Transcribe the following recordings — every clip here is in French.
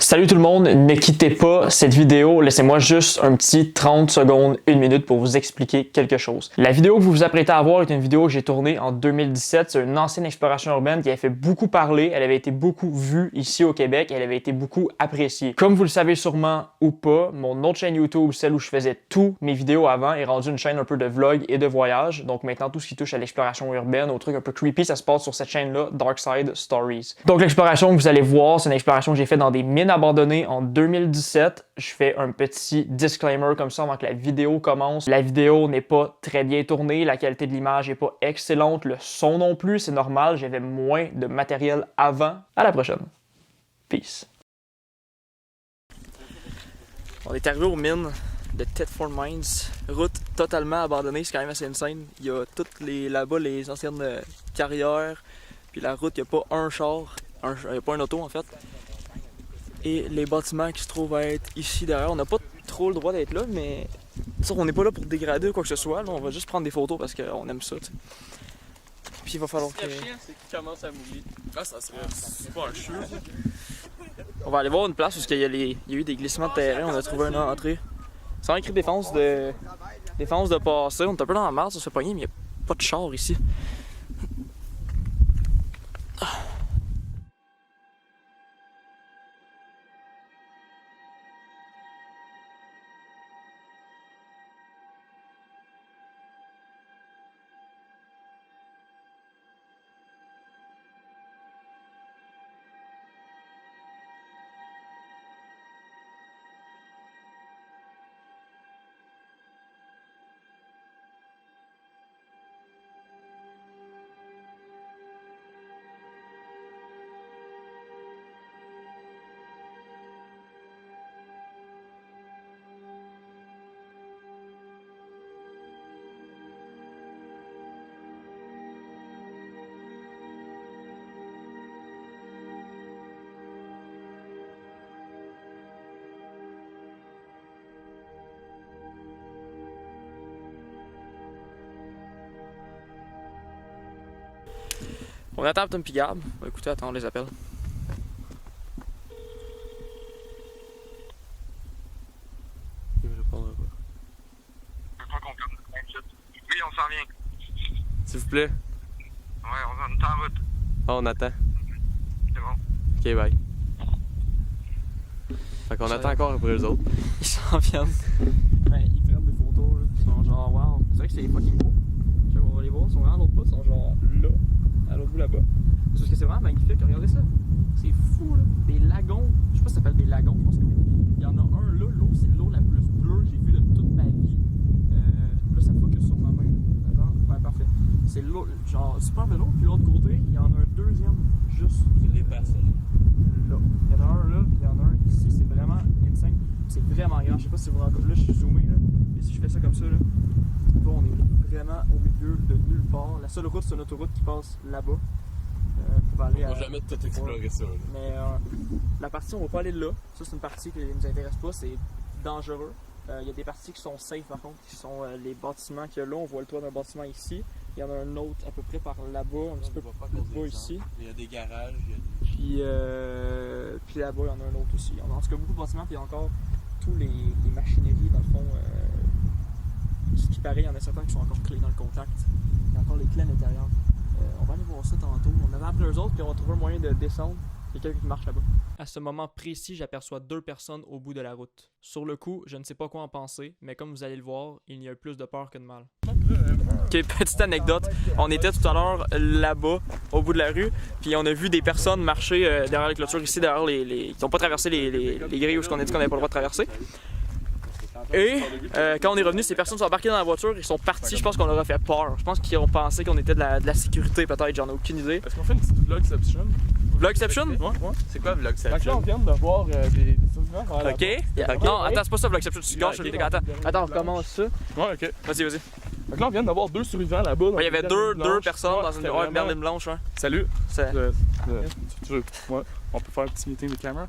Salut tout le monde, ne quittez pas cette vidéo, laissez-moi juste un petit 30 secondes, 1 minute pour vous expliquer quelque chose. La vidéo que vous vous apprêtez à voir est une vidéo que j'ai tournée en 2017, c'est une ancienne exploration urbaine qui avait fait beaucoup parler, elle avait été beaucoup vue ici au Québec, elle avait été beaucoup appréciée. Comme vous le savez sûrement ou pas, mon autre chaîne YouTube, celle où je faisais tous mes vidéos avant, est rendue une chaîne un peu de vlog et de voyage, donc maintenant tout ce qui touche à l'exploration urbaine, aux trucs un peu creepy, ça se passe sur cette chaîne-là, Darkside Stories. Donc l'exploration que vous allez voir, c'est une exploration que j'ai faite dans des mines abandonnées en 2017. Je fais un petit disclaimer comme ça avant que la vidéo commence. La vidéo n'est pas très bien tournée, la qualité de l'image n'est pas excellente, le son non plus, c'est normal, j'avais moins de matériel avant. À la prochaine. Peace. On est arrivé aux mines de Thetford Mines, route totalement abandonnée, c'est quand même assez insane. Il y a toutes là-bas les anciennes carrières, puis la route, il n'y a pas un char, il n'y a pas un auto en fait. Et les bâtiments qui se trouvent à être ici derrière, on n'a pas trop le droit d'être là, mais on n'est pas là pour dégrader ou quoi que ce soit, là, on va juste prendre des photos parce qu'on aime ça. T'sais. Puis il va falloir que... Le chien, c'est qu'il commence à mouiller. Ah, ça serait super chiant. On va aller voir une place où il y a eu des glissements de terrain, on a trouvé une entrée. C'est écrit défense de passer, on est un peu dans la merde, ça se fait pogner, mais il n'y a pas de char ici. On attend Tom Pigard. On va écouter, attends, on les appelle. Il me répondra pas. Oui, on s'en vient. S'il vous plaît. Ouais, on est en route. Ah, on attend. C'est bon. Ok, bye. Fait qu'on attend encore après eux autres. Ils s'en viennent. Ouais, ils prennent des photos, là. Ils sont genre, wow. C'est vrai que c'est fucking beau. Je sais qu'on va les voir, ils sont vraiment à l'autre bout, ils sont genre là, à l'autre bout là-bas. C'est parce que c'est vraiment magnifique, regardez ça. C'est fou, là. Des lagons. Je sais pas si ça s'appelle des lagons, je pense que oui. Il y en a un là, l'eau, c'est l'eau la plus bleue que j'ai vue de toute ma vie. Là, ça focus sur ma main. Attends, ouais, parfait. C'est l'eau, genre super de l'eau, puis l'autre côté, il y en a un deuxième juste. C'est les personnes. Là. Il y en a un là, puis il y en a un ici. C'est vraiment insane. C'est vraiment grand. Je sais pas si vous rendez compte. Là, je suis zoomé, là. Et si je fais ça comme ça, là, on est vraiment au milieu de nulle part. La seule route, c'est une autoroute qui passe là-bas. Pour aller On va jamais tout explorer ça. Là. Mais la partie, on va pas aller là. Ça, c'est une partie qui nous intéresse pas. C'est dangereux. Il y a des parties qui sont safe, par contre, qui sont les bâtiments qu'il y a là. On voit le toit d'un bâtiment ici. Il y en a un autre à peu près par là-bas, un petit peu plus bas ici. Il y a des garages, il y a des... Puis là-bas, il y en a un autre aussi. On a en tout cas beaucoup de bâtiments, puis il y a encore tous les machineries, dans le fond. Ce qui paraît, il y en a certains qui sont encore clés dans le contact. Il y a encore les clés à l'intérieur. On va aller voir ça tantôt. On avait après eux autres, puis on va trouver un moyen de descendre. Il y a quelqu'un qui marche là-bas. À ce moment précis, j'aperçois 2 personnes au bout de la route. Sur le coup, je ne sais pas quoi en penser, mais comme vous allez le voir, il y a plus de peur que de mal. Ok, petite anecdote. On était tout à l'heure là-bas, au bout de la rue, puis on a vu des personnes marcher derrière les clôtures ici, derrière qui n'ont pas traversé les grilles où on a dit qu'on n'avait pas le droit de traverser. Et quand on est revenu, ces personnes sont embarquées dans la voiture, ils sont partis, je pense qu'on leur a fait peur. Je pense qu'ils ont pensé qu'on était de la sécurité peut-être, j'en ai aucune idée. Est-ce qu'on fait une petite vlogception? Vlogception? Ouais. C'est quoi Fait vlogception? que là, on vient de voir des survivants. Ok. Non, attends, c'est pas ça Vlogception, tu gâches le dégât. Attends, on recommence ça. Ouais, ok. Vas-y. Donc là, on vient d'avoir 2 survivants là-bas. Ouais, il y avait deux personnes dans une berline blanche. Ouais. Salut. C'est... Ouais, on peut faire un petit meeting de caméra.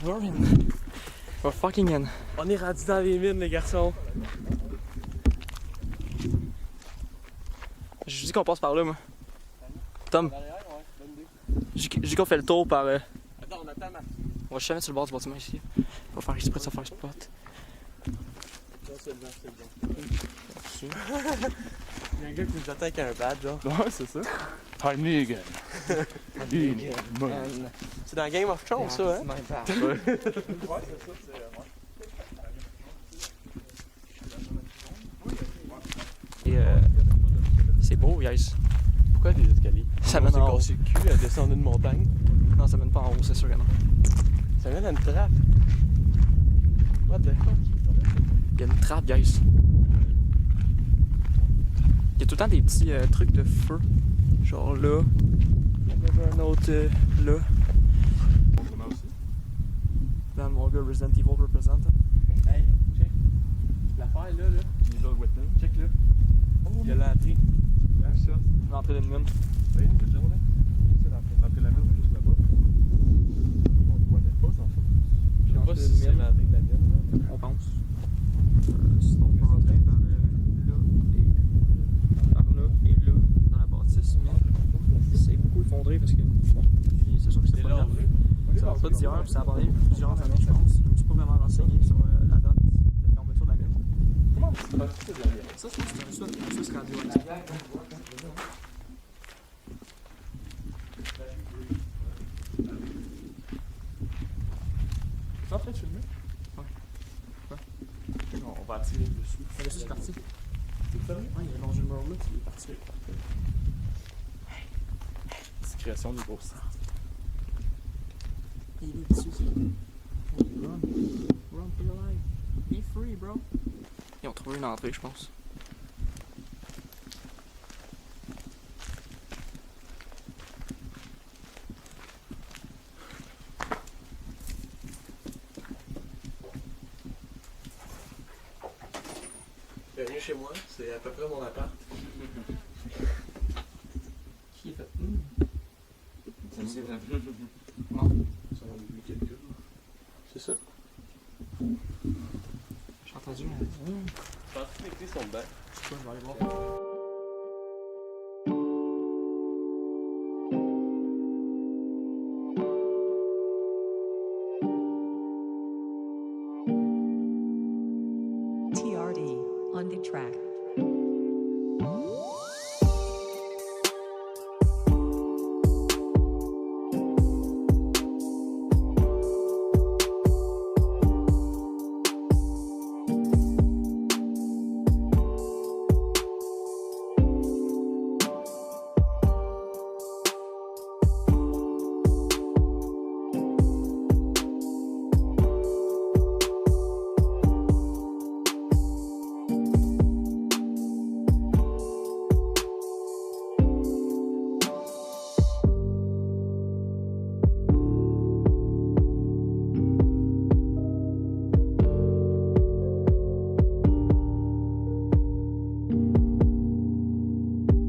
We're in. We're fucking in. On est rendu dans les mines, les garçons. Je dis qu'on passe par là, moi. Tom. Je dis qu'on fait le tour par. Attends, on attend Marc. On va juste se mettre sur le bord du bâtiment ici. On va faire exprès de se faire spot. Non, c'est bon, c'est bon. Il y a un gars qui nous attend avec un badge, genre. Ouais, c'est ça. Timely again. C'est dans Game of Thrones, ça, hein? Et c'est beau, guys. Pourquoi des escaliers? Ça On mène s'est en haut. cassé le cul à descendre une montagne. Non, ça mène pas en haut, c'est sûr que non. Ça mène à une trappe. What the fuck? Il y a une trappe, guys. Il y a tout le temps des petits trucs de feu. Genre là. Il y en avait un autre là. Dans mon gars Resident Evil represent. Hey, check. L'affaire là, là. Evil Witness. Check là. Il y a l'entrée. Ah, ça. L'entrée d'une mine. Oui, c'est déjà là. C'est l'entrée de la mine, juste là-bas. On le voit pas, sans ça. Je sais pas si c'est l'entrée de la mine, là. On pense. Sinon, on peut rentrer par là et là dans la bâtisse, mais c'est beaucoup effondré parce que bon, c'est sûr que c'est pas bien. Ça va pas d'hier, puis ça a parlé plusieurs années, je pense. Je me suis pas vraiment renseigné sur la date de fermeture de la mine. Comment c'est pas tout de la mine? Ça, c'est un Suisse radioactif. T'es en train de filmer? Ouais. Quoi? Non, on va attirer dessus. C'est le Suisse parti. C'est ça? Ouais, il y a mangé le mur là, puis il est parti. Discrétion du gros sang. Il est dessus, c'est run. Run for your life. Be free, bro. Ils ont trouvé une entrée, je pense. Bienvenue chez moi, c'est à peu près mon appart. Qui est fait? C'est ça. Non. Ça va lui calcul. C'est ça. J'ai entendu, mais. Je pense que les clés sont dedans. Je sais pas, je vais aller voir. TRD on the track.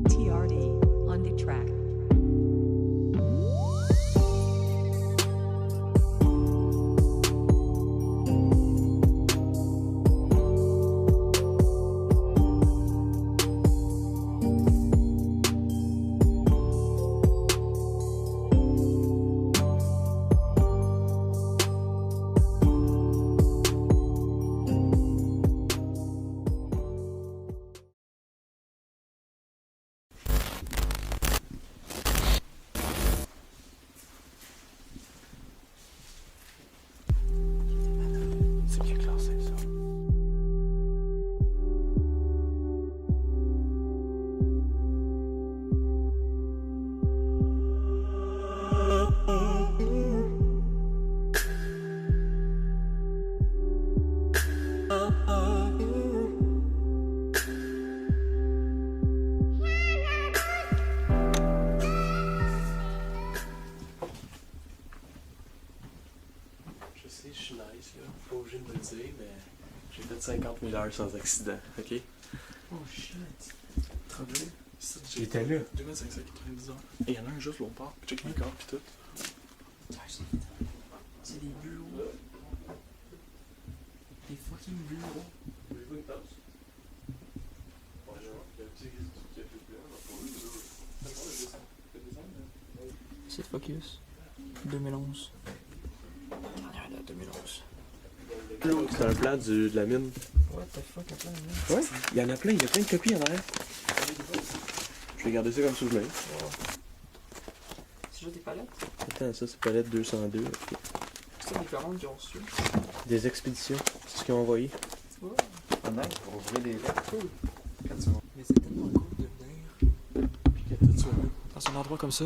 TRD on the track. C'est bien classé, ça. Je sais, je suis nice, là. Pas obligé de me le dire, mais j'ai fait 50 000 heures sans accident, ok? Oh shit. Trop bien. J'étais là. 2590 heures. Et il y en a un juste l'autre part. Check les corps pis tout. C'est des bureaux. Des fucking bureaux. Voulez-vous une tasse? Bonjour. Il y a un petit qui a plus de C'est focus. 2011. Dernière date 2011. C'est un plan de la mine. What the fuck, un plan de mine? Ouais, il y en a plein, il y a plein de copies en arrière. Je vais garder ça comme souvenir. C'est juste des palettes? Attends, ça c'est palette 202. Okay. C'est des commandes qu'ils ont reçues. Des expéditions, c'est ce qu'ils ont envoyé. Tu vois? Honnête, pour ouvrir des lettres. Cool. 4 secondes. Mais c'est tellement cool de venir. Puis que tout soit Dans un endroit comme ça.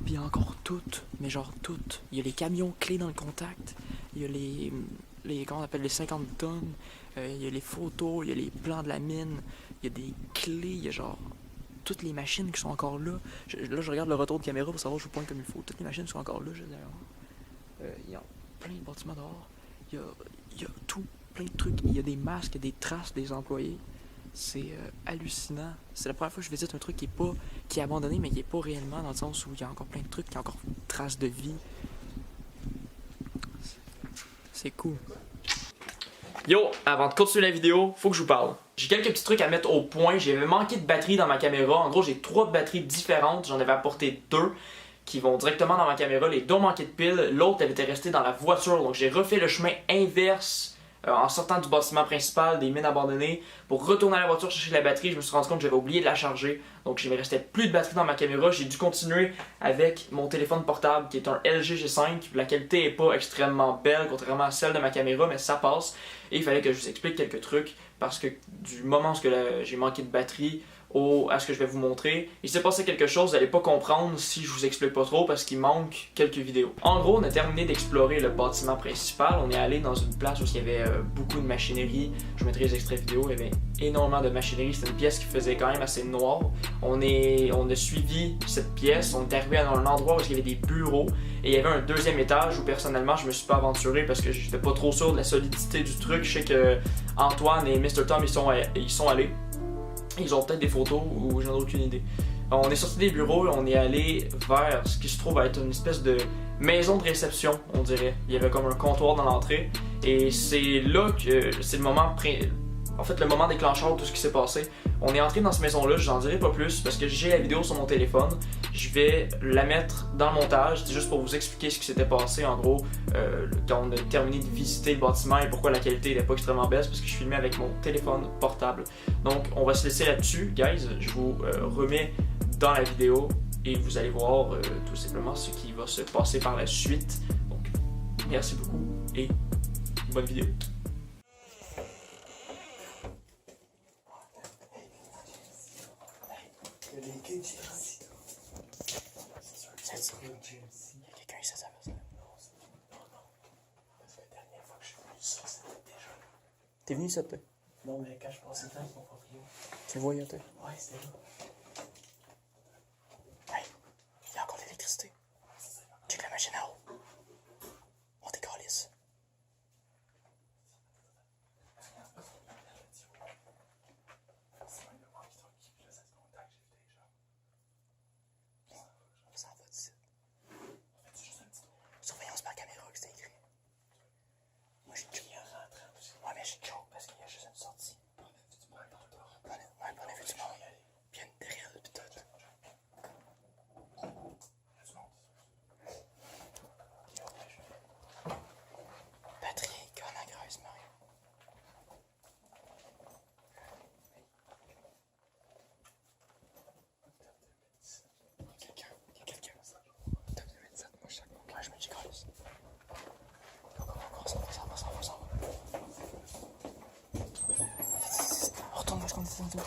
Puis il y a encore tout, mais genre tout. Il y a les camions clés dans le contact. Il y a les comment on appelle, les 50 tonnes. Il y a les photos, il y a les plans de la mine. Il y a des clés, il y a genre toutes les machines qui sont encore là. Là, je regarde le retour de caméra pour savoir où je pointe comme il faut. Toutes les machines sont encore là, d'ailleurs. Il y a plein de bâtiments dehors. Il y a tout, plein de trucs. Il y a des masques, il y a des traces des employés. C'est hallucinant. C'est la première fois que je visite un truc qui est abandonné, mais qui est pas réellement, dans le sens où il y a encore plein de trucs, il y a encore traces de vie. C'est cool. Yo, avant de continuer la vidéo, faut que je vous parle. J'ai quelques petits trucs à mettre au point. J'avais manqué de batterie dans ma caméra. En gros, j'ai 3 batteries différentes. J'en avais apporté 2 qui vont directement dans ma caméra. Les 2 ont manqué de pile. L'autre, elle était restée dans la voiture. Donc, j'ai refait le chemin inverse en sortant du bâtiment principal des mines abandonnées pour retourner à la voiture chercher la batterie. Je me suis rendu compte que j'avais oublié de la charger. Donc, il me restait plus de batterie dans ma caméra. J'ai dû continuer avec mon téléphone portable qui est un LG G5. La qualité est pas extrêmement belle contrairement à celle de ma caméra, mais ça passe. Et il fallait que je vous explique quelques trucs parce que du moment où j'ai manqué de batterie à ce que je vais vous montrer, il s'est passé quelque chose, vous n'allez pas comprendre si je vous explique pas trop parce qu'il manque quelques vidéos. En gros, on a terminé d'explorer le bâtiment principal, on est allé dans une place où il y avait beaucoup de machinerie, je vous mettrai les extraits vidéo, il y avait énormément de machinerie, c'était une pièce qui faisait quand même assez noire. On a suivi cette pièce, on est arrivé à un endroit où il y avait des bureaux et il y avait un 2e étage où personnellement je me suis pas aventuré parce que j'étais pas trop sûr de la solidité du truc. Je sais que Antoine et Mr. Tom ils sont allés. Ils ont peut-être des photos ou j'en ai aucune idée. On est sorti des bureaux et on est allé vers ce qui se trouve être une espèce de maison de réception, on dirait. Il y avait comme un comptoir dans l'entrée et c'est là que c'est le moment le moment déclencheur de tout ce qui s'est passé. On est entré dans cette maison-là, je n'en dirai pas plus parce que j'ai la vidéo sur mon téléphone. Je vais la mettre dans le montage, c'est juste pour vous expliquer ce qui s'était passé en gros quand on a terminé de visiter le bâtiment et pourquoi la qualité n'est pas extrêmement baisse parce que je filmais avec mon téléphone portable. Donc on va se laisser là-dessus, guys. Je vous remets dans la vidéo et vous allez voir tout simplement ce qui va se passer par la suite. Donc merci beaucoup et bonne vidéo. Il y a des kids ici. Il y a quelqu'un ici, ça fait ça. Non. Parce que la dernière fois que je suis venu ici, c'était déjà là. T'es venu ici, toi? Non, mais quand je passais le temps avec mon proprio. Tu le voyais, toi? Ouais, c'était là. Hey, il y a encore de l'électricité. Check la machine à eau. On décalisse. On s'en va d'ici. Surveillance par caméra, que c'est écrit. Moi, j'ai checké en rentrant aussi. Ouais, mais j'ai choke parce qu'il y a juste une sortie. On a vu du monde encore. Ouais, on a vu du monde. Puis il y a une derrière le pitot. Batterie, conne à graisse, Mario. Quelqu'un. Top 2017, moi chaque mois. Ouais, je me dis graisse. On s'en va. Retourne où ce qu'on était tantôt.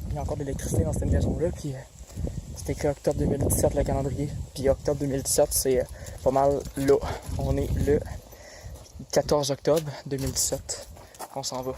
Il y a encore de l'électricité dans cette maison-là, puis c'est écrit octobre 2017 le calendrier, puis octobre 2017 c'est pas mal là. On est le 14 octobre 2017, on s'en va.